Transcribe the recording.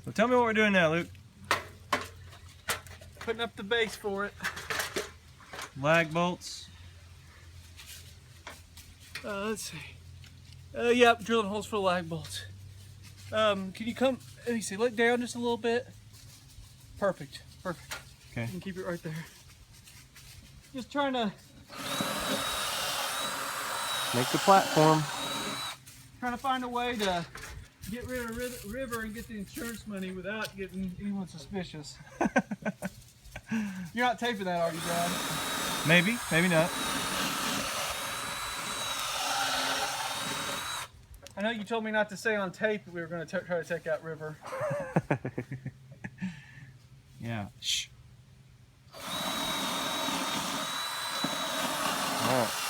So tell me what we're doing now, Luke. Putting up the base for it. Lag bolts. Let's see. Yep, drilling holes for lag bolts. Can you come, let me see, let down just a little bit. Perfect, perfect. Okay. You can keep it right there. Just trying to Make the platform. find a way to get rid of River and get the insurance money without getting anyone suspicious. You're not taping that, are you, Dad? Maybe, maybe not. I know you told me not to say on tape that we were going to try to take out River. Yeah. Shh. All right.